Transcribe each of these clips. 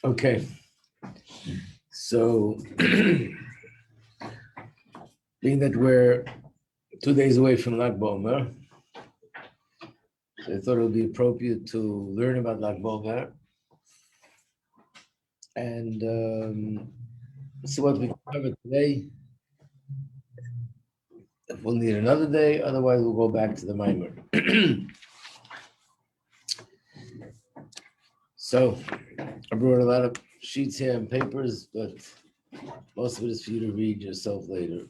Okay, so being that we're 2 days away from Lag BaOmer, so I thought it would be appropriate to learn about Lag BaOmer and see what we covered today. If we'll need another day, otherwise we'll go back to the Maimer. So I brought a lot of sheets here and papers, but most of it is for you to read yourself later.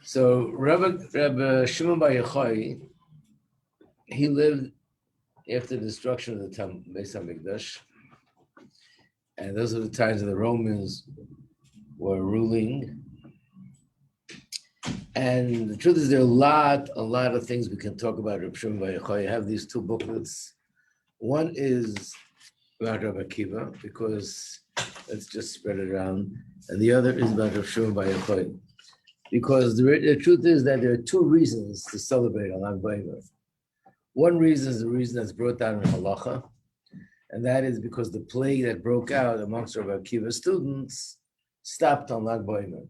So Rabbi Shimon Bar Yochai, he lived after the destruction of the Beis HaMikdash, and those are the times that the Romans were ruling. And the truth is, there are a lot of things we can talk about Rabbi Shimon Bar Yochai. I have these two booklets. One is about Rabbi Akiva, because let's just spread it around, and the other is about Rabbi Shimon Bar Yochai, because the truth is that there are two reasons to celebrate on Lag BaOmer. One reason is the reason that's brought down in Halacha, and that is because the plague that broke out amongst Rabbi Akiva's students stopped on Lag BaOmer.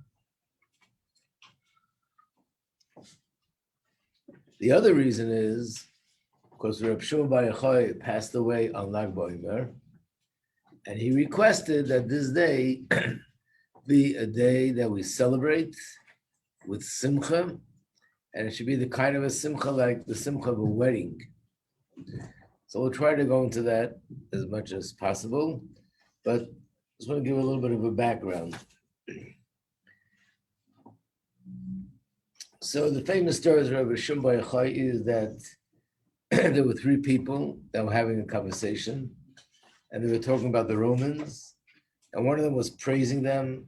The other reason is because Rabbi Shimon Bar Yochai passed away on Lag BaOmer, and he requested that this day be a day that we celebrate with simcha, and it should be the kind of a simcha like the simcha of a wedding. So we'll try to go into that as much as possible, but I just want to give a little bit of a background. So the famous story of Rabbi Shimon Bar Yochai is that there were three people that were having a conversation, and they were talking about the Romans, and one of them was praising them,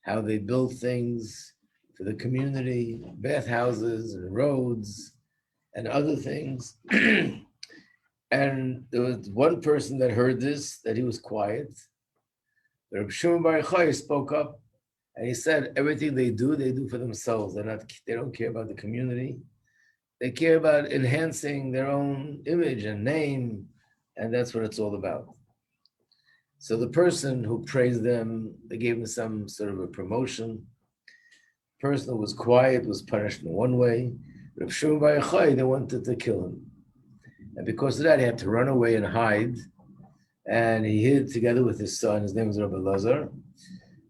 how they built things for the community, bathhouses and roads and other things. And there was one person that heard this, that he was quiet. But Rabbi Shimon Bar Yochai spoke up, and he said, everything they do for themselves. They don't care about the community. They care about enhancing their own image and name, and that's what it's all about. So the person who praised them, they gave him some sort of a promotion. The person who was quiet was punished in one way. Rabbi Shimon Bar Yochai, they wanted to kill him. And because of that, he had to run away and hide. And he hid together with his son. His name was Rabbi Lazar.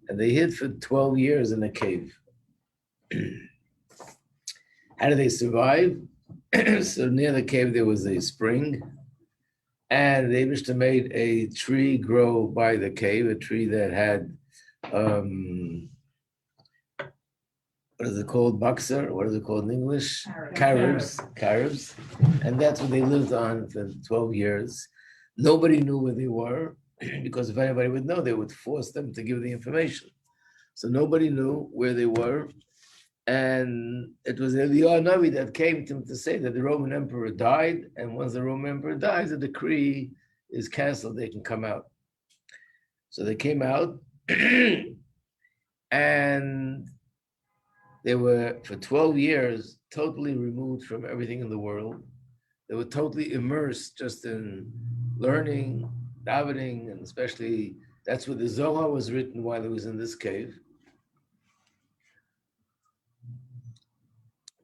And they hid for 12 years in a cave. How did they survive? So near the cave, there was a spring. And the Eibishter made a tree grow by the cave, a tree that had, what is it called? Boxer? What is it called in English? Caribs. And that's what they lived on for 12 years. Nobody knew where they were, because if anybody would know, they would force them to give the information. So nobody knew where they were. And it was Iyar Navi that came to him to say that the Roman emperor died, and once the Roman emperor dies, the decree is canceled, they can come out. So they came out, and they were, for 12 years, totally removed from everything in the world. They were totally immersed just in learning, davening, and especially, that's where the Zohar was written while he was in this cave.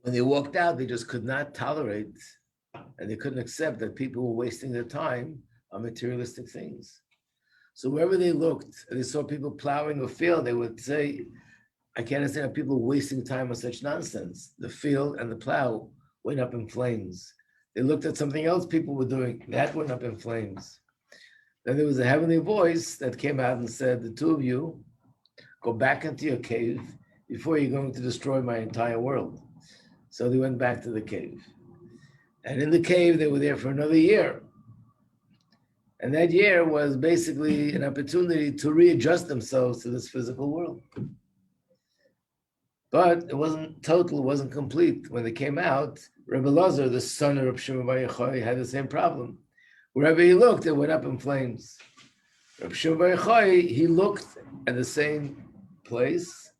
When they walked out, they just could not tolerate, and they couldn't accept that people were wasting their time on materialistic things. So wherever they looked, and they saw people plowing a field, they would say, I can't understand how people are wasting time on such nonsense. The field and the plow went up in flames. They looked at something else people were doing, that went up in flames. Then there was a heavenly voice that came out and said, the two of you, go back into your cave before you're going to destroy my entire world. So they went back to the cave. And in the cave, they were there for another year. And that year was basically an opportunity to readjust themselves to this physical world. But it wasn't total, it wasn't complete. When they came out, Rabbi Lazar, the son of Rabbi Shimon Bar Yochai, had the same problem. Wherever he looked, it went up in flames. Rabbi Shimon Bar Yochai, he looked at the same place,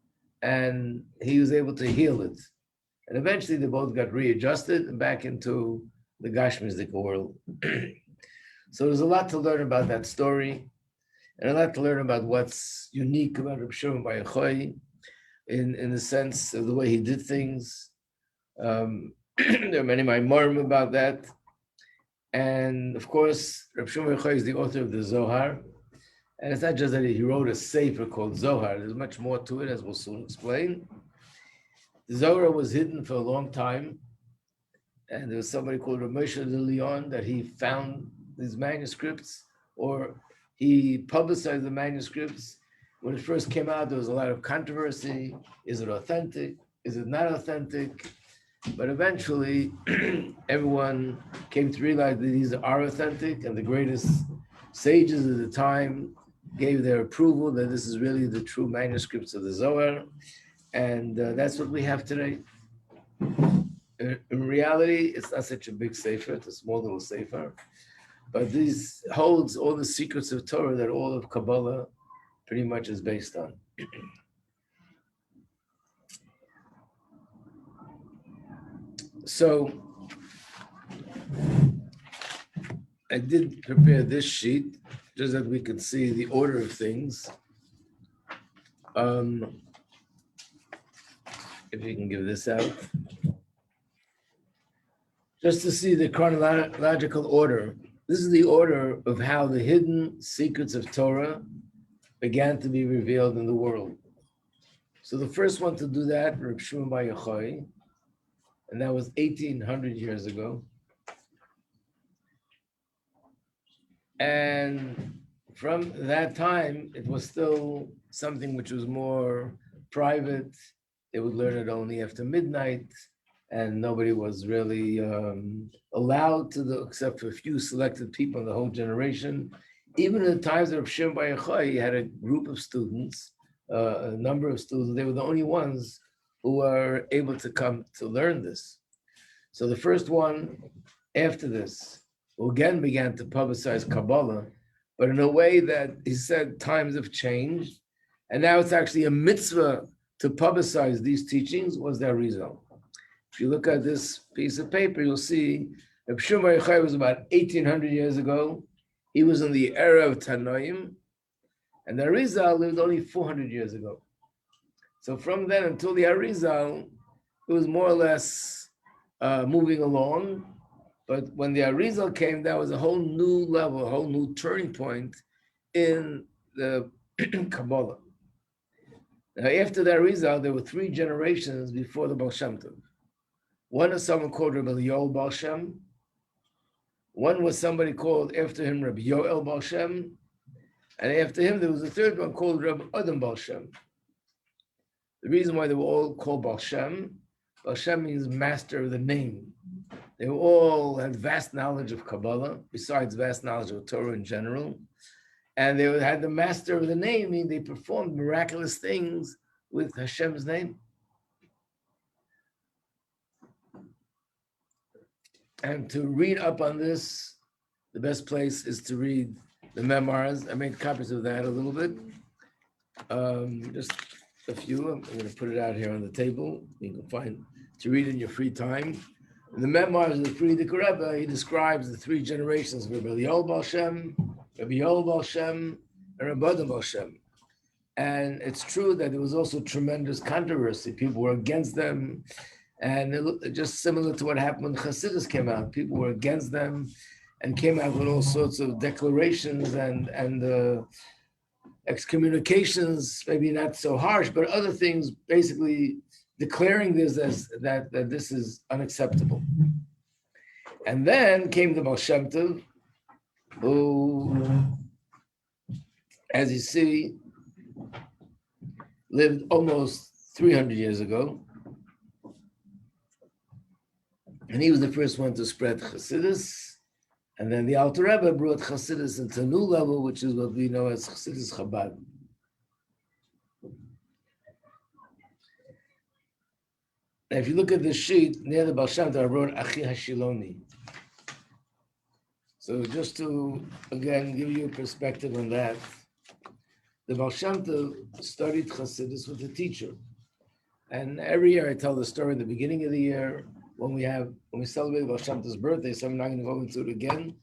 and he was able to heal it. And eventually they both got readjusted and back into the Gashmizik world. So there's a lot to learn about that story, and a lot to learn about what's unique about Reb Shimon Bar Yochai in the sense of the way he did things. There are many Maimorim about that. And of course, Reb Shimon Bar Yochai is the author of the Zohar. And it's not just that he wrote a sefer called Zohar. There's much more to it, as we'll soon explain. The Zohar was hidden for a long time. And there was somebody called Rav Moshe de Leon that he found these manuscripts, or he publicized the manuscripts. When it first came out, there was a lot of controversy. Is it authentic? Is it not authentic? But eventually, everyone came to realize that these are authentic, and the greatest sages of the time gave their approval that this is really the true manuscripts of the Zohar, and that's what we have today. In reality, it's not such a big sefer, it's a small little sefer, but this holds all the secrets of Torah that all of Kabbalah pretty much is based on. So, I did prepare this sheet just that we could see the order of things. If you can give this out. Just to see the chronological order. This is the order of how the hidden secrets of Torah began to be revealed in the world. So the first one to do that, Reb Shimon Bar Yochai, and that was 1,800 years ago. And from that time, it was still something which was more private. They would learn it only after midnight, and nobody was really allowed to, except for a few selected people in the whole generation. Even in the times of Reb Shimon Bar Yochai, he had a group of students, a number of students. They were the only ones who were able to come to learn this. So the first one after this, who again began to publicize Kabbalah, but in a way that he said times have changed, and now it's actually a mitzvah to publicize these teachings, was the Arizal. If you look at this piece of paper, you'll see Reb Shimon Bar Yochai was about 1,800 years ago. He was in the era of Tanoim, and the Arizal lived only 400 years ago. So from then until the Arizal, it was more or less moving along. But when the Arizal came, that was a whole new level, a whole new turning point in the Kabbalah. Now, after the Arizal, there were 3 generations before the Baal Shem Tov. One is someone called Rabbi Yoel Baal Shem. One was somebody called after him Rabbi Yoel Baal Shem. And after him, there was a third one called Rabbi Adam Baal Shem. The reason why they were all called Baal Shem means master of the name. They all had vast knowledge of Kabbalah, besides vast knowledge of Torah in general. And they had the master of the name, meaning they performed miraculous things with Hashem's name. And to read up on this, the best place is to read the memoirs. I made copies of that a little bit. Just a few. I'm going to put it out here on the table. You can find to read in your free time. In the memoirs of the Frierdiker Rebbe, he describes the 3 generations of Rabbi Yoel Baal Shem, Rabbi Yoel Baal Shem, and Rabbi Adam Baal Shem. And it's true that there was also tremendous controversy. People were against them. And it looked just similar to what happened when Chassidus came out. People were against them and came out with all sorts of declarations and excommunications, maybe not so harsh, but other things, basically declaring this as that this is unacceptable. And then came the Baal Shem Tov, who, as you see, lived almost 300 years ago. And he was the first one to spread Chassidus. And then the Alter Rebbe brought Chassidus into a new level, which is what we know as Chassidus Chabad. Now, if you look at this sheet, near the Baal Shem Tov, I wrote Achi Hashiloni. So just to, again, give you a perspective on that, the Baal Shem Tov studied Chassidus with a teacher. And every year I tell the story in the beginning of the year when we celebrate Baal Shem Tov's birthday, so I'm not going to go into it again.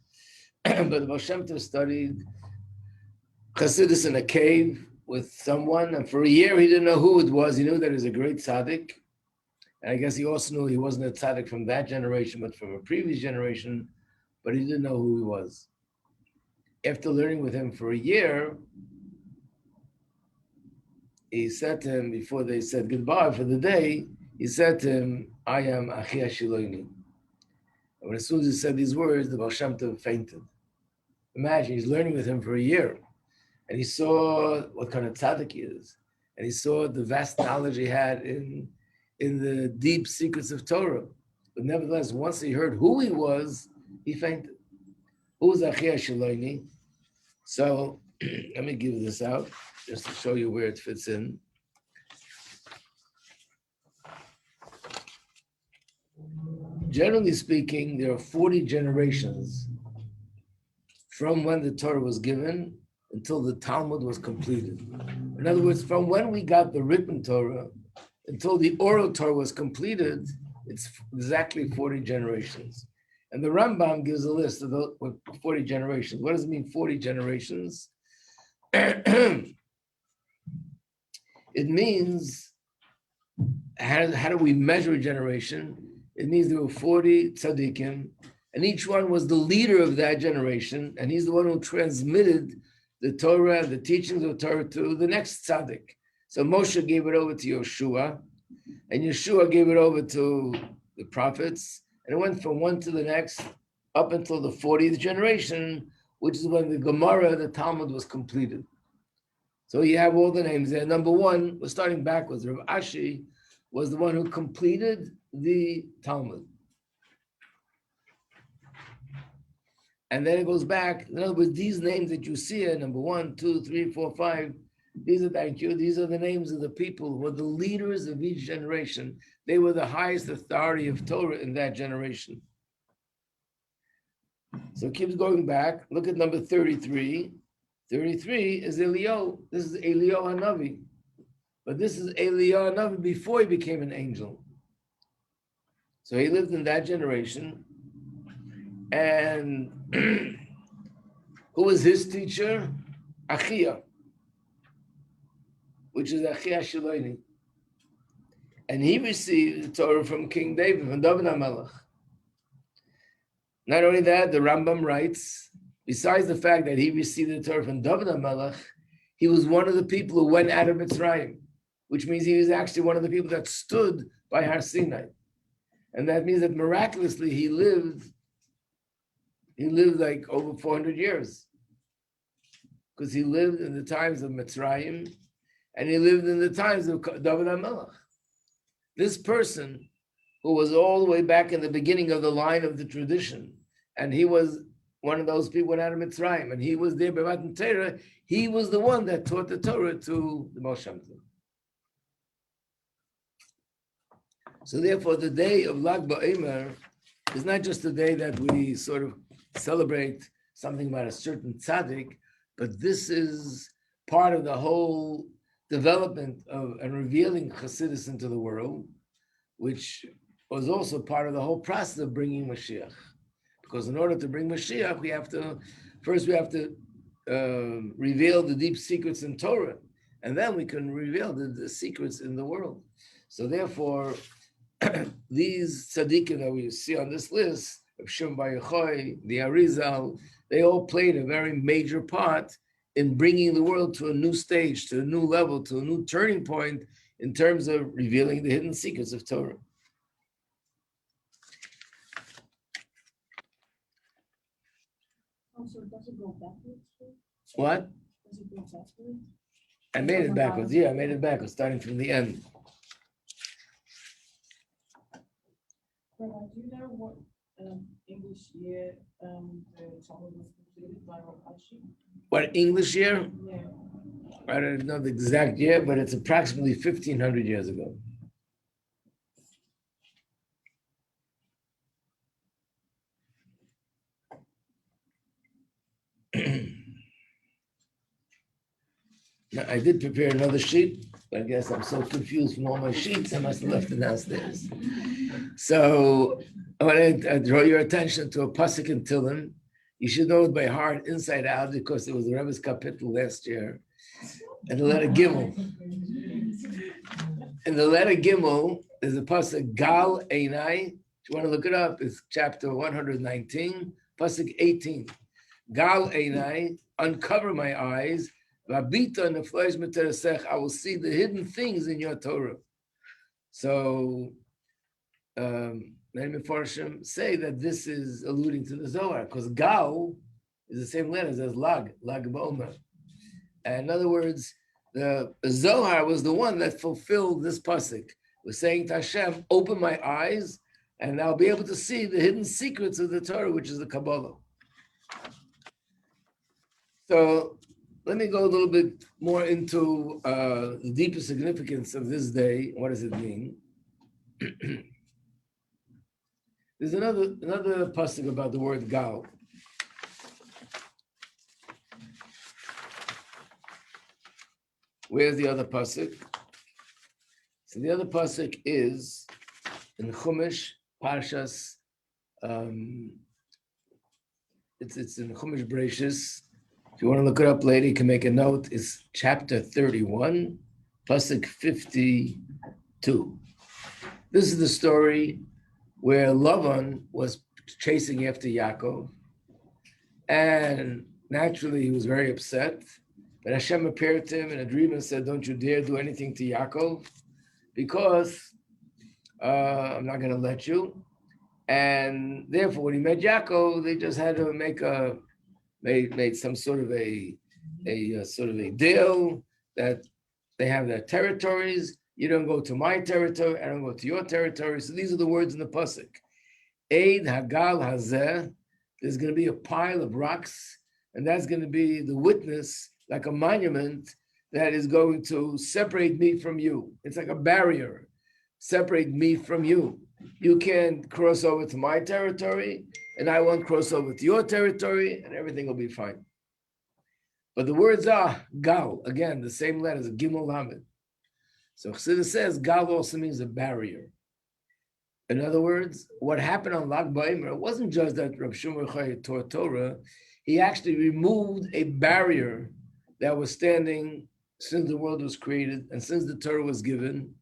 But the Baal Shem Tov studied Chassidus in a cave with someone, and for a year he didn't know who it was. He knew that he was a great tzaddik, and I guess he also knew he wasn't a tzaddik from that generation, but from a previous generation, but he didn't know who he was. After learning with him for a year, he said to him, before they said goodbye for the day, he said to him, I am Achi Shiloini. And as soon as he said these words, the Baal Shem Tov fainted. Imagine, he's learning with him for a year, and he saw what kind of tzaddik he is, and he saw the vast knowledge he had in the deep secrets of Torah. But nevertheless, once he heard who he was, he fainted. Who was Achi Shiloini? So let me give this out just to show you where it fits in. Generally speaking, there are 40 generations from when the Torah was given until the Talmud was completed. In other words, from when we got the written Torah until the oral Torah was completed, it's exactly 40 generations. And the Rambam gives a list of those 40 generations. What does it mean, 40 generations? It means, how do we measure a generation? It means there were 40 tzaddikim, and each one was the leader of that generation, and he's the one who transmitted the Torah, the teachings of Torah to the next tzaddik. So Moshe gave it over to Yeshua, and Yeshua gave it over to the prophets, and it went from one to the next up until the 40th generation, which is when the Gemara, the Talmud, was completed. So you have all the names there. Number one, we're starting backwards. Rav Ashi was the one who completed the Talmud. And then it goes back. In other words, these names that you see here, number 1, 2, 3, 4, 5, these are, thank you, these are the names of the people who were the leaders of each generation. They were the highest authority of Torah in that generation. So it keeps going back. Look at number 33. 33 is Eliyahu. This is Eliyahu HaNavi. But this is Eliyahu HaNavi before he became an angel. So he lived in that generation. And who was his teacher? Achia, which is Achia Shiloini. And he received the Torah from King David, from David HaMelech. Not only that, the Rambam writes, besides the fact that he received the Torah from David HaMelech, he was one of the people who went out of Mitzrayim, which means he was actually one of the people that stood by Har Sinai. And that means that miraculously he lived like over 400 years. Because he lived in the times of Mitzrayim, and he lived in the times of David HaMelech. This person, who was all the way back in the beginning of the line of the tradition, and he was one of those people went out of Mitzrayim, and he was there by Matan Torah, he was the one that taught the Torah to the Baal Shem Tov. So therefore, the day of Lag BaOmer is not just the day that we sort of celebrate something about a certain tzaddik, but this is part of the whole development of and revealing Chassidus into the world, which was also part of the whole process of bringing Mashiach. Because in order to bring Mashiach, we have to reveal the deep secrets in Torah, and then we can reveal the secrets in the world. So therefore, these tzaddikim that we see on this list, of Shimon Bar Yochai, the Arizal, they all played a very major part in bringing the world to a new stage, to a new level, to a new turning point in terms of revealing the hidden secrets of Torah. So does it go backwards? What? Does it go backwards? I made it backwards. Yeah, I made it backwards, starting from the end. Rabbi, do you know what English year the Talmud was completed by Rabbi Ashi? What English year? Yeah. I don't know the exact year, but it's approximately 1,500 years ago. Now, I did prepare another sheet. I guess I'm so confused from all my sheets, I must have left it downstairs. So I want to draw your attention to a pasuk in Tehillim. You should know it by heart, inside out, because it was the Rebbe's kapitel last year. And the letter Gimel. In the letter Gimel, there's a pasuk, Gal Einai. If you want to look it up, it's chapter 119, pasuk 18. Gal Einai, uncover my eyes. Vabita neflois meterasech, I will see the hidden things in your Torah. So, many Mefarshim say that this is alluding to the Zohar, because Gal is the same letters as Lag Ba'omer. And in other words, the Zohar was the one that fulfilled this pasuk. Was saying to Hashem, open my eyes, and I'll be able to see the hidden secrets of the Torah, which is the Kabbalah. So let me go a little bit more into the deeper significance of this day. What does it mean? There's another pasuk about the word Gal. Where's the other pasuk? So the other pasuk is in Chumash Parshas. It's in Chumash Bereshis. If you want to look it up later, you can make a note. It's chapter 31, pasuk 52. This is the story where Lavan was chasing after Yaakov, and naturally he was very upset. But Hashem appeared to him in a dream and said, don't you dare do anything to Yaakov, because I'm not going to let you. And therefore, when he met Yaakov, they just had to made some sort of a deal that they have their territories. You don't go to my territory, I don't go to your territory. So these are the words in the pasuk. Eid Hagal Hazeh, there's going to be a pile of rocks, and that's going to be the witness, like a monument that is going to separate me from you. It's like a barrier, separate me from you. You can't cross over to my territory, and I won't cross over to your territory, and everything will be fine. But the words are Gal, again, the same letters, Gimel Lamed. So Chassidus says Gal also means a barrier. In other words, what happened on Lag BaOmer, it wasn't just that Rav Shimon Yochai taught Torah, he actually removed a barrier that was standing since the world was created and since the Torah was given.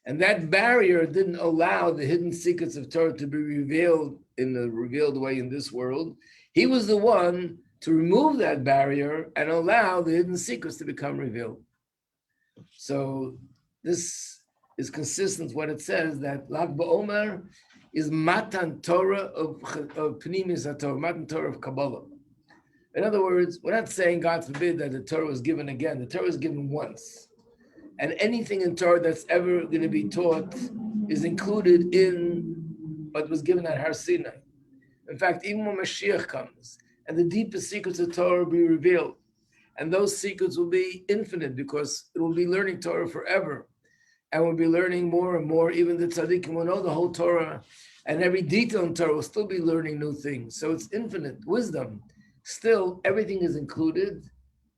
And that barrier didn't allow the hidden secrets of Torah to be revealed in the revealed way in this world. He was the one to remove that barrier and allow the hidden secrets to become revealed. So this is consistent with what it says, that Lag BaOmer is Matan Torah of Pnimis HaTorah, Matan Torah of Kabbalah. In other words, we're not saying, God forbid, that the Torah was given again. The Torah was given once. And anything in Torah that's ever going to be taught is included in what was given at Har Sinai. In fact, even when Mashiach comes and the deepest secrets of Torah will be revealed, and those secrets will be infinite because it will be learning Torah forever. And we'll be learning more and more. Even the tzaddikim will know the whole Torah, and every detail in Torah will still be learning new things. So it's infinite wisdom. Still, everything is included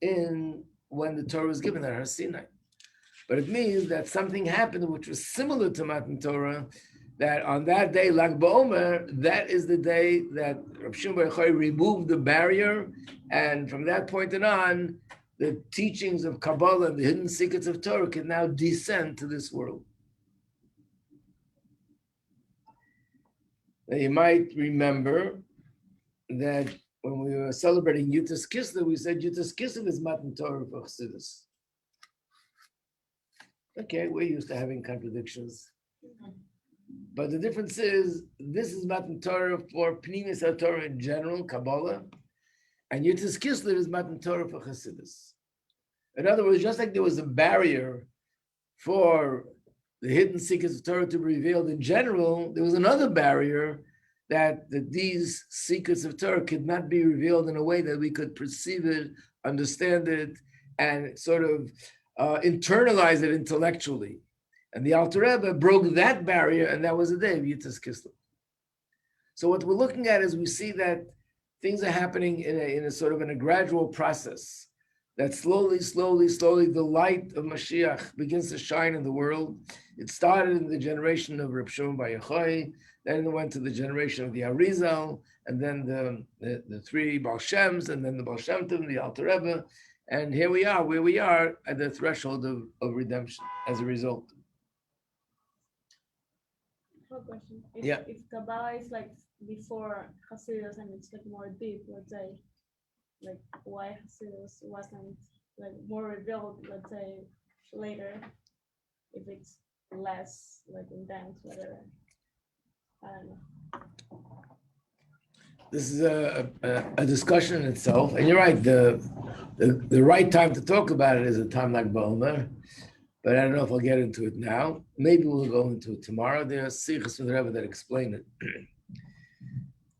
in when the Torah was given at Har Sinai. But it means that something happened which was similar to Matan Torah, that on that day, Lag BaOmer, that is the day that Rav Shimon Bar Yochai removed the barrier, and from that point on, the teachings of Kabbalah and the hidden secrets of Torah can now descend to this world. Now you might remember that when we were celebrating Yutas Kislev, we said Yutas Kislev is Matan Torah for Chassidus. Okay, we're used to having contradictions. But the difference is, this is Matan Torah for Pnimis HaTorah in general, Kabbalah, and Yutas Kislev is Matan Torah for Chassidus. In other words, just like there was a barrier for the hidden secrets of Torah to be revealed in general, there was another barrier that these secrets of Torah could not be revealed in a way that we could perceive it, understand it, and sort of internalize it intellectually. And the Alter Rebbe broke that barrier, and that was the day of Yutas Kislev. So what we're looking at is we see that things are happening in a sort of in a gradual process. that slowly, slowly, slowly, the light of Mashiach begins to shine in the world. It started in the generation of Reb Shimon Bar Yochai, then it went to the generation of the Arizal, and then the three Baal Shems, and then the Baal Shem Tov, the Alter Rebbe, and here we are, where we are at the threshold of redemption as a result. One question. Yeah. If Kabbalah is like before Chassidus and it's like more deep, let's say, like why Chassidus wasn't like more revealed, let's say, later, if it's less like intense, whatever. I don't know. This is a discussion in itself, and you're right. The right time to talk about it is a time like Balmer, but I don't know if I'll get into it now. Maybe we'll go into it tomorrow. There are sichos from the Rebbe that explain it,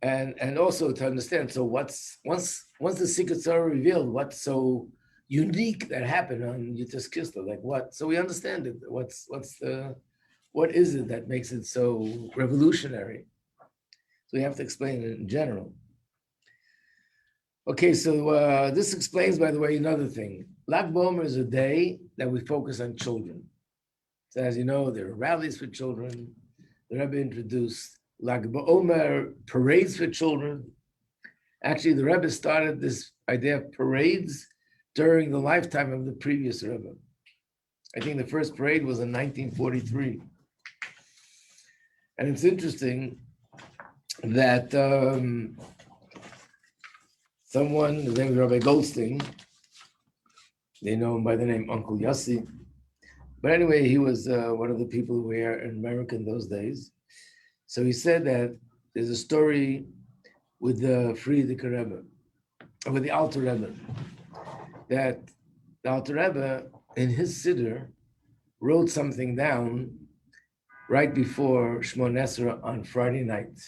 and also to understand. So once the secrets are revealed, what's so unique that happened on Yutas Kislev? Like what? So we understand it. What is it that makes it so revolutionary? So we have to explain it in general. Okay, so this explains, by the way, another thing. Lag BaOmer is a day that we focus on children. So as you know, there are rallies for children. The Rebbe introduced Lag BaOmer parades for children. Actually, the Rebbe started this idea of parades during the lifetime of the previous Rebbe. I think the first parade was in 1943. And it's interesting that someone, his name is Rabbi Goldstein, they know him by the name Uncle Yossi. But anyway, he was one of the people who were in America in those days. So he said that there's a story with the Frierdiker Rebbe, with the Alter Rebbe, that the Alter Rebbe, in his Siddur, wrote something down right before Shmon Esrei on Friday night.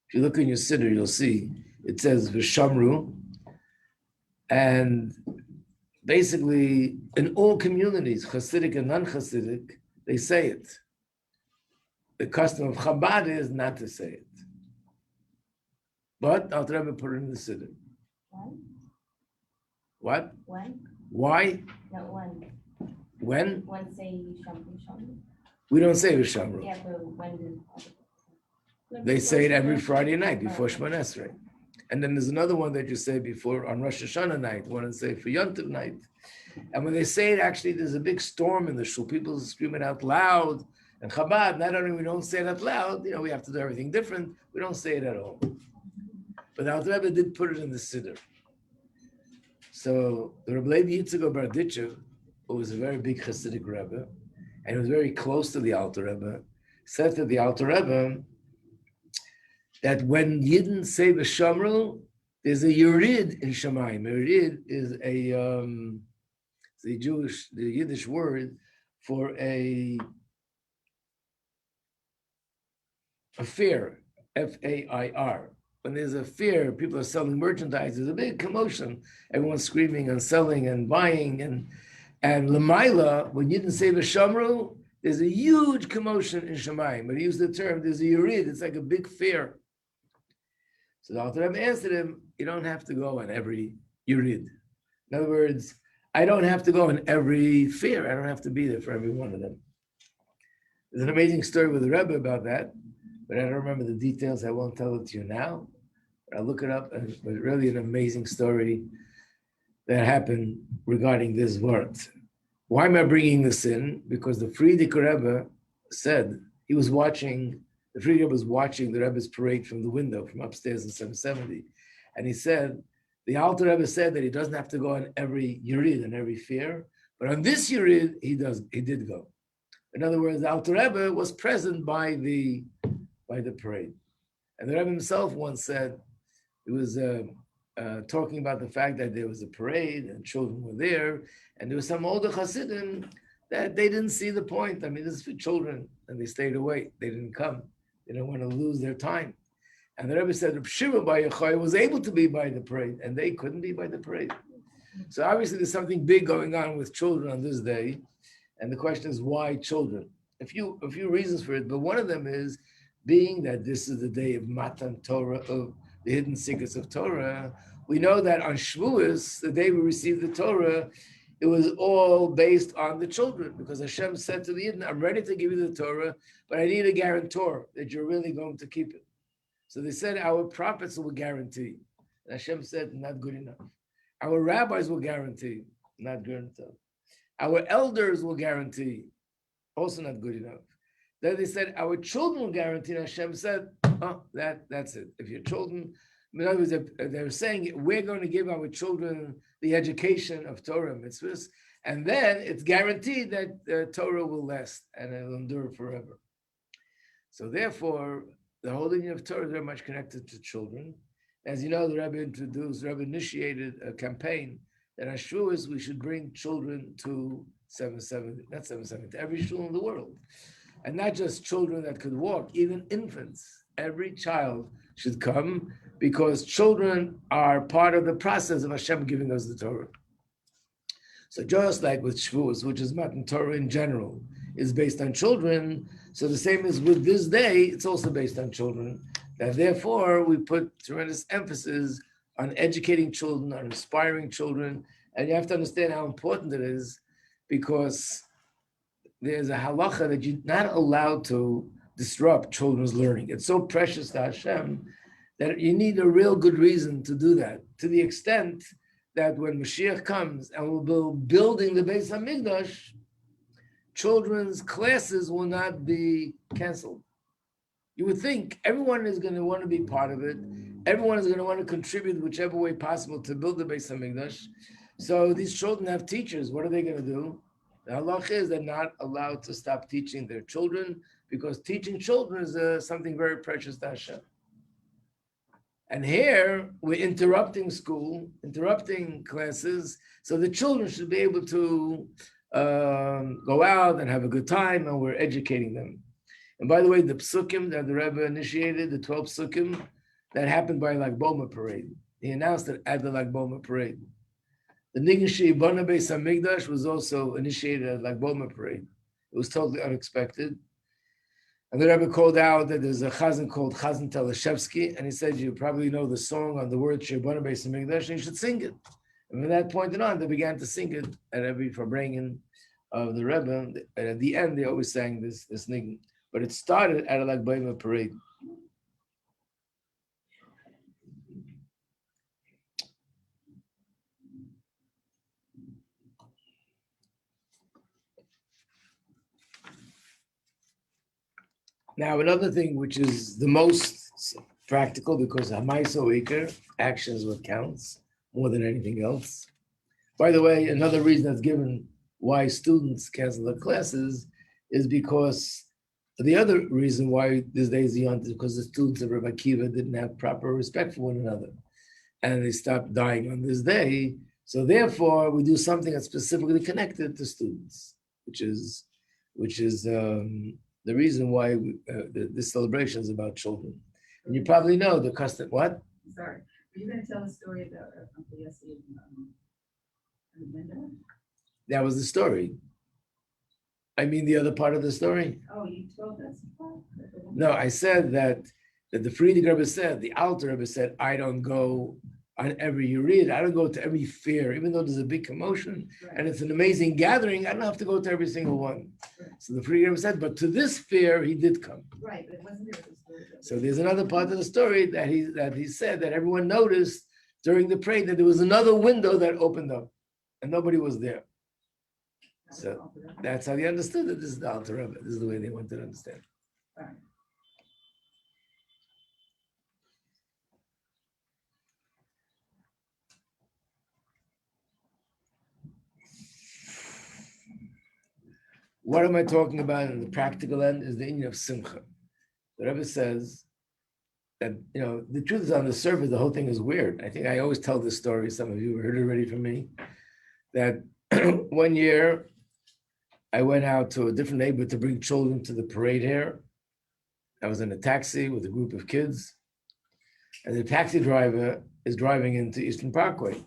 If you look in your Siddur, you'll see it says V'shamru, and basically in all communities, Hasidic and non-Hasidic, they say it. The custom of Chabad is not to say it. But Alter Rebbe put it in the Siddur. When? What? When? Why? No, when? When? When say Shamru? We don't say V'shamru. Yeah, but when do? They say it every Friday night before Shemon Esrei. And then there's another one that you say before on Rosh Hashanah night, one and say for Yom Tov night. And when they say it, actually, there's a big storm in the shul. People scream it out loud. And Chabad, not only we don't say it out loud, we have to do everything different. We don't say it at all. But the Alter Rebbe did put it in the Siddur. So the Rebbe Levi Yitzchak of Berditchev, who was a very big Hasidic Rebbe, and he was very close to the Alter Rebbe, said to the Alter Rebbe that when Yidden say V'shamru, there's a Yurid in Shamayim. Yurid is the Yiddish word for a fair, F-A-I-R. When there's a fair, people are selling merchandise, there's a big commotion. Everyone's screaming and selling and buying. And Lamaila, when Yidden say V'shamru, there's a huge commotion in Shamayim. But he used the term, there's a Yurid, it's like a big fair. So the Alter Rebbe answered him, you don't have to go on every Yurid. In other words, I don't have to go on every fair. I don't have to be there for every one of them. There's an amazing story with the Rebbe about that, but I don't remember the details. I won't tell it to you now. But I'll look it up. And it was really an amazing story that happened regarding this word. Why am I bringing this in? Because the Frierdiker Rebbe said he was watching. The Frierdiker Rebbe was watching the Rebbe's parade from the window from upstairs in 770. And he said, the Alter Rebbe said that he doesn't have to go on every Yurid and every fair, but on this Yurid, he did go. In other words, the Alter Rebbe was present by the parade. And the Rebbe himself once said, he was talking about the fact that there was a parade and children were there, and there was some older Hasidim that they didn't see the point. I mean, this is for children, and they stayed away. They didn't come. They didn't want to lose their time. And the Rebbe said, Reb Shimon Bar Yochai was able to be by the parade, and they couldn't be by the parade. So obviously there's something big going on with children on this day. And the question is, why children? A few reasons for it, but one of them is being that this is the day of Matan Torah, of the hidden secrets of Torah, we know that on Shavuos, the day we received the Torah, it was all based on the children, because Hashem said to the Yidden, I'm ready to give you the Torah, but I need a guarantor that you're really going to keep it. So they said, our prophets will guarantee. And Hashem said, not good enough. Our rabbis will guarantee, not good enough. Our elders will guarantee, also not good enough. Then they said, our children will guarantee, and Hashem said, oh, that's it. If your children, in other words, they're saying, we're going to give our children the education of Torah and mitzvahs, and then it's guaranteed that the Torah will last and it will endure forever. So therefore, the whole lineage of Torah is very much connected to children. As you know, the Rebbe initiated a campaign that on Shavuos we should bring children to 770, not 770, to every shul in the world. And not just children that could walk, even infants. Every child should come, because children are part of the process of Hashem giving us the Torah. So just like with Shavuos, which is Matan Torah in general, is based on children, so the same as with this day, it's also based on children. That therefore we put tremendous emphasis on educating children, on inspiring children, and you have to understand how important it is, because there's a halacha that you're not allowed to disrupt children's learning. It's so precious to Hashem that you need a real good reason to do that, to the extent that when Mashiach comes and we'll be building the Beis HaMikdash, children's classes will not be canceled. You would think everyone is going to want to be part of it. Everyone is going to want to contribute whichever way possible to build the Beis HaMikdash. So these children have teachers. What are they going to do? The halach is they're not allowed to stop teaching their children, because teaching children is something very precious to Hashem. And here we're interrupting school, interrupting classes, so the children should be able to go out and have a good time, and we're educating them. And by the way, the psukim that the Rebbe initiated, the 12 psukim, that happened by Lag Boma parade. He announced it at the Lag Boma parade. The Nigun Sheibana Beis HaMikdash was also initiated at Lag Boma parade. It was totally unexpected. And the Rebbe called out that there's a chazan called Chazan Teleshevsky, and he said, you probably know the song on the word Sheibana Beis HaMikdash, and you should sing it. And from that point on, they began to sing it at every Farbrengen of the Rebbe. And at the end, they always sang this nigun. But it started at a Lag Boma parade. Now, another thing which is the most practical, because Hamaiso Iker, action is what counts more than anything else. By the way, another reason that's given why students cancel their classes is because the other reason why this day is Yom is because the students of Rabbi Akiva didn't have proper respect for one another, and they stopped dying on this day. So therefore, we do something that's specifically connected to students, which is the reason why this celebration is about children. And you probably know the custom. What? Sorry, are you going to tell the story about Uncle Yossi and Linda? That was the story. I mean, the other part of the story. Oh, you told us. No, I said that the Friedrich Rebbe said, the Alter Rebbe said, I don't go on every, you read, I don't go to every fair, even though there's a big commotion, Right. and it's an amazing gathering, I don't have to go to every single one. Right. So the Friedrich Rebbe said, but to this fair, he did come. Right, but it wasn't there. So there's another part of the story that he said that everyone noticed during the parade that there was another window that opened up, and nobody was there. So that's how they understood that this is the Alter Rebbe. This is the way they wanted to understand. Right. What am I talking about in the practical end is the inyan of Simcha. The Rebbe says that, the truth is on the surface, the whole thing is weird. I think I always tell this story. Some of you have heard it already from me, that one year I went out to a different neighborhood to bring children to the parade here. I was in a taxi with a group of kids, and the taxi driver is driving into Eastern Parkway,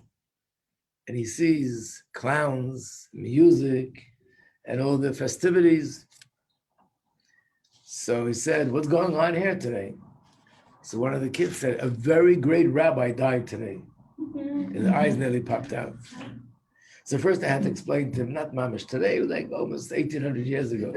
and he sees clowns, music, and all the festivities. So he said, what's going on here today? So one of the kids said, a very great rabbi died today. His eyes nearly popped out. So first I had to explain to him, not mamish today, like almost 1,800 years ago.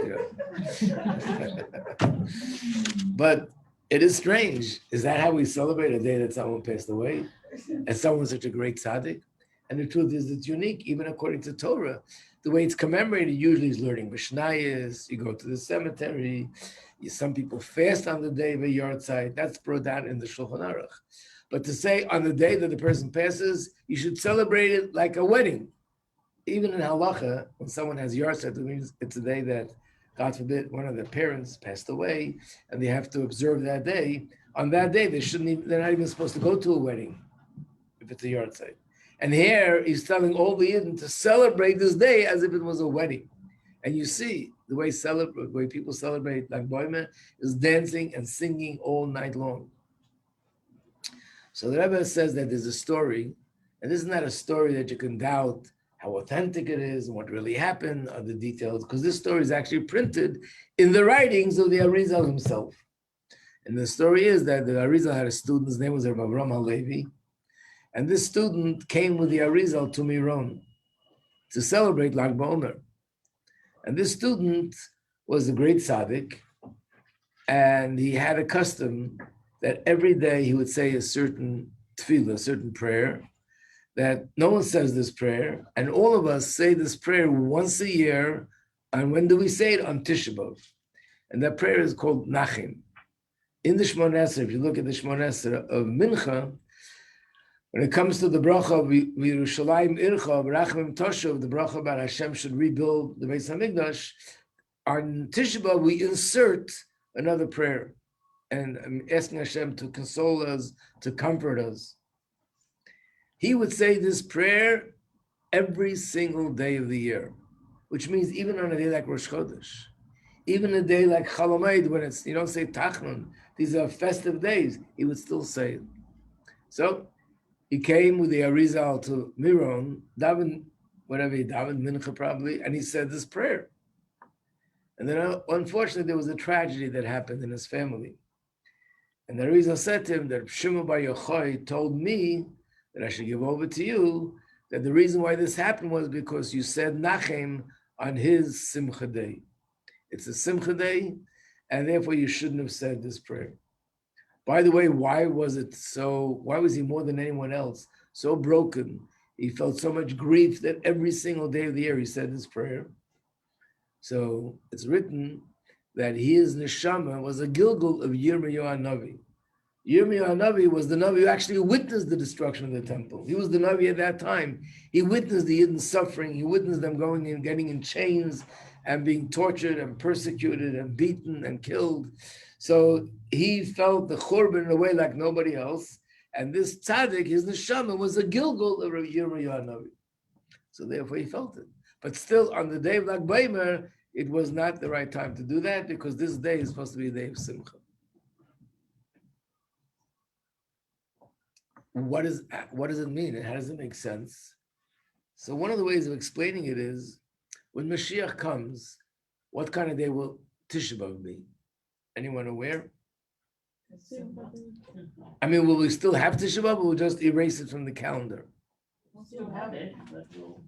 But it is strange. Is that how we celebrate a day that someone passed away? And someone's such a great tzaddik? And the truth is, it's unique, even according to Torah. The way it's commemorated usually is learning Mishnayos, you go to the cemetery, some people fast on the day of a yard site. That's brought down in the Shulchan Aruch. But to say on the day that the person passes, you should celebrate it like a wedding. Even in halacha, when someone has yard site, it means it's a day that, God forbid, one of their parents passed away, and they have to observe that day. On that day, they're not even supposed to go to a wedding, if it's a yard site. And here, he's telling all the Yidden to celebrate this day as if it was a wedding. And you see, the way people celebrate Lag Boimer is dancing and singing all night long. So the Rebbe says that there's a story, and this is not a story that you can doubt how authentic it is and what really happened, or the details, because this story is actually printed in the writings of the Arizal himself. And the story is that the Arizal had a student, his name was Rabbi Avram Halevi, and this student came with the Arizal to Miron to celebrate Lag BaOmer. And this student was a great tzaddik, and he had a custom that every day he would say a certain tefillah, a certain prayer, that no one says this prayer, and all of us say this prayer once a year. And when do we say it? On Tisha B'Av. And that prayer is called Nachim. In the Shmoneh Esrei, if you look at the Shmoneh Esrei of Mincha, when it comes to the bracha of Yerushalayim Ircha, Rachmim Toshav, the bracha about Hashem should rebuild the Beis Hamikdash, on Tisha B'Av we insert another prayer, and I'm asking Hashem to console us, to comfort us. He would say this prayer every single day of the year, which means even on a day like Rosh Chodesh, even a day like Chalamoid, when you don't say Tachnun, these are festive days, he would still say it. So he came with the Arizal to Miron, daven, whatever he davened, Mincha probably, and he said this prayer. And then unfortunately there was a tragedy that happened in his family. And the Arizal said to him that Shimon Bar Yochai told me that I should give over to you, that the reason why this happened was because you said Nachem on his Simcha Day. It's a Simcha Day, and therefore you shouldn't have said this prayer. By the way, why was he more than anyone else so broken? He felt so much grief that every single day of the year he said this prayer. So it's written that his neshama was a Gilgul of Yirmiyahu Navi. Yirmiyahu Navi was the Navi who actually witnessed the destruction of the temple. He was the Navi at that time. He witnessed the Yidden suffering. He witnessed them going and getting in chains and being tortured and persecuted and beaten and killed. So he felt the Churban in a way like nobody else. And this tzaddik, his neshama, was a Gilgul of Yirmiyahu Navi. So therefore he felt it. But still, on the day of Lag BaOmer, it was not the right time to do that, because this day is supposed to be a day of Simcha. What does it mean, and how does it make sense? So one of the ways of explaining it is, when Mashiach comes, what kind of day will Tisha B'Av be? Anyone aware? I mean, will we still have Tisha B'Av, or we'll just erase it from the calendar? We'll still have it, but we'll.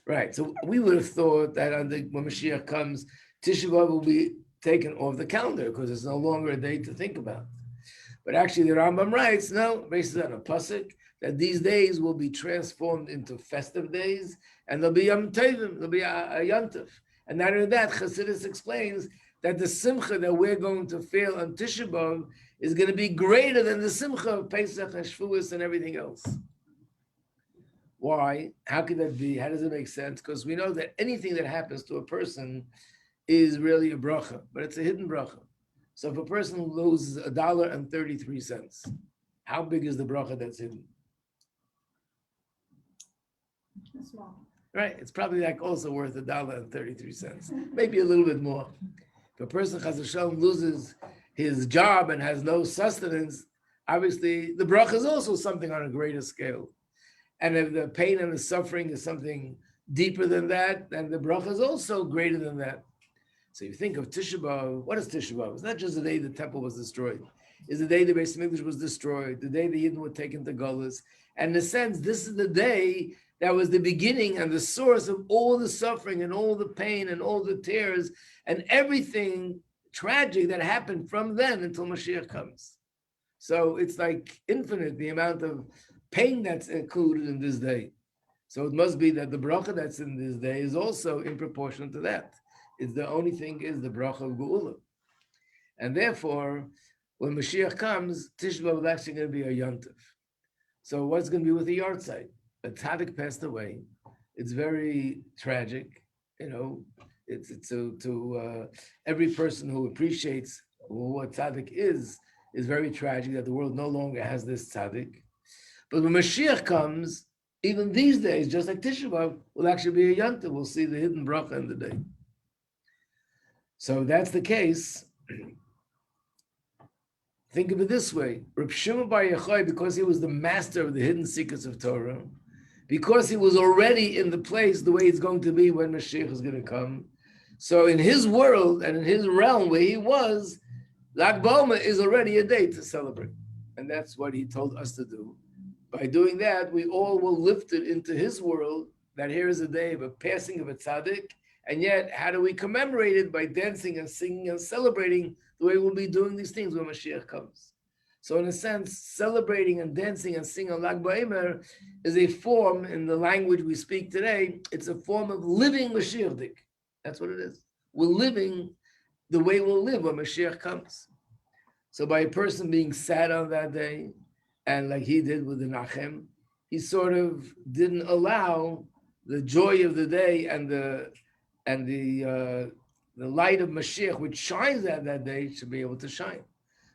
Right, so we would have thought that when Mashiach comes, Tisha B'Av will be taken off the calendar because it's no longer a day to think about. But actually the Rambam writes, no, based on a pasuk, that these days will be transformed into festive days, and there'll be Yom Tovim, there'll be a Yontif. And not only that, Chassidus explains that the Simcha that we're going to feel on Tisha B'Av is going to be greater than the Simcha of Pesach and Shavuos and everything else. Why? How could that be? How does it make sense? Because we know that anything that happens to a person is really a bracha, but it's a hidden bracha. So if a person loses $1.33, how big is the bracha that's hidden? Small. Right, it's probably like also worth $1.33, maybe a little bit more. If a person Chas v'Shalom loses his job and has no sustenance, obviously the bracha is also something on a greater scale. And if the pain and the suffering is something deeper than that, then the bracha is also greater than that. So you think of Tisha B'Av, what is Tisha B'Av? It's not just the day the temple was destroyed. It's the day the Beis Hamikdash was destroyed, the day the Yidden were taken to Gullus. And in a sense, this is the day that was the beginning and the source of all the suffering and all the pain and all the tears and everything tragic that happened from then until Mashiach comes. So it's like infinite, the amount of pain that's included in this day. So it must be that the bracha that's in this day is also in proportion to that. It's the only thing is the bracha of Geula. And therefore, when Mashiach comes, Tisha B'Av is actually going to be a yontif. So what's going to be with the yard site? A tzaddik passed away. It's very tragic, you know. It's to every person who appreciates what tzaddik is very tragic that the world no longer has this tzaddik. But when Mashiach comes, even these days, just like Tisha B'Av, will actually be a yontif. We'll see the hidden bracha in the day. So if that's the case. Think of it this way: Reb Shimon Bar Yochai, because he was the master of the hidden secrets of Torah, because he was already in the place the way it's going to be when Mashiach is going to come. So in his world and in his realm where he was, Lag BaOmer is already a day to celebrate, and that's what he told us to do. By doing that, we all will lift it into his world. That here is a day of a passing of a tzaddik, and yet how do we commemorate it? By dancing and singing and celebrating the way we'll be doing these things when Mashiach comes. So in a sense, celebrating and dancing and singing on Lag BaOmer is a form, in the language we speak today, it's a form of living Mashiach. That's what it is. We're living the way we'll live when Mashiach comes. So by a person being sad on that day, and like he did with the Nachem, he sort of didn't allow the joy of the day and the light of Mashiach, which shines at that day, should be able to shine.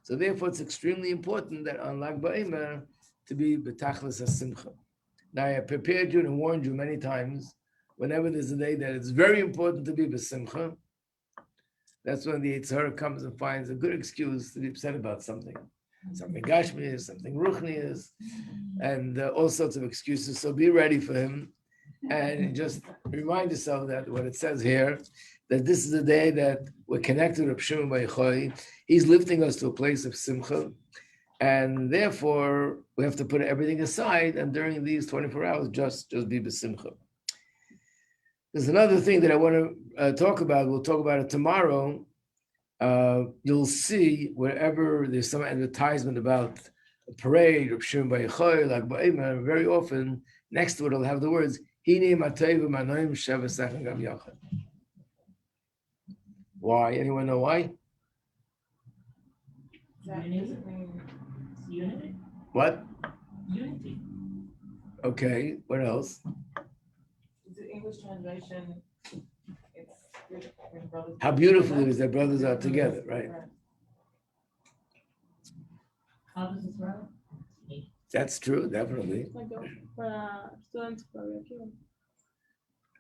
So therefore, it's extremely important that on Lag BaOmer to be betachlis hasimcha. Now, I have prepared you and warned you many times, whenever there's a day that it's very important to be besimcha, that's when the Yetzer Hara comes and finds a good excuse to be upset about something. Something Gashmi is, something Ruchni is, and all sorts of excuses. So be ready for him. And just remind yourself that what it says here, that this is the day that we're connected with Reb Shimon Bar Yochai. He's lifting us to a place of simcha. And therefore, we have to put everything aside. And during these 24 hours, just be besimcha. There's another thing that I want to talk about. We'll talk about it tomorrow. You'll see wherever there's some advertisement about a parade, Reb Shimon Bar Yochai, Lag BaOmer, very often next to it will have the words, Hine matei v'manoim sheves echem gam yachad. Why? Anyone know why? Unity. What? Unity. Okay, what else? The English translation, it's good when brothers. How beautiful it is that brothers are together, right? How does this work? That's true, definitely. Like for students for Rabbi Akiva.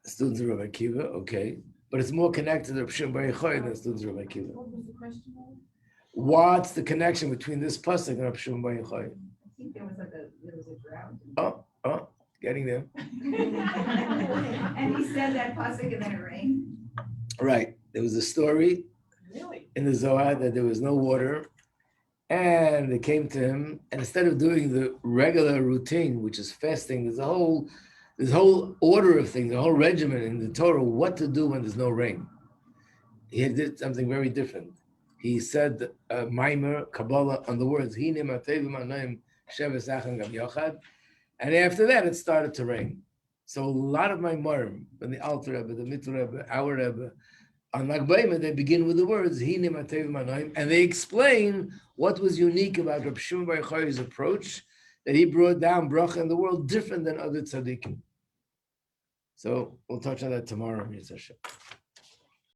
Students of Rabbi Akiva, okay. But it's more connected to Reb Shimon Bar Yochai than students of Rabbi Akiva. What was the question? What's the connection between this pasuk and Reb Shimon Bar Yochai? I think there was a drought. Oh, getting there. And he said that pasuk and then it rained. Right. There was a story Really? in the Zohar that there was no water, and they came to him, and instead of doing the regular routine, which is fasting, there's a whole order of things, a whole regimen in the Torah, what to do when there's no rain. He did something very different. He said Maimer, Kabbalah, on the words, Hine matei v'manoim sheves echem gam yachad, and after that it started to rain. So a lot of Maimarim, when the Alter Rebbe, the Mitzvah Rebbe, our Rebbe, on Lag BaOmer, they begin with the words, Hine matei v'manoim, and they explain what was unique about Reb Shimon Bar Yochai's approach, that he brought down bracha in the world different than other tzaddikim. So we'll touch on that tomorrow, Yetzer Hara.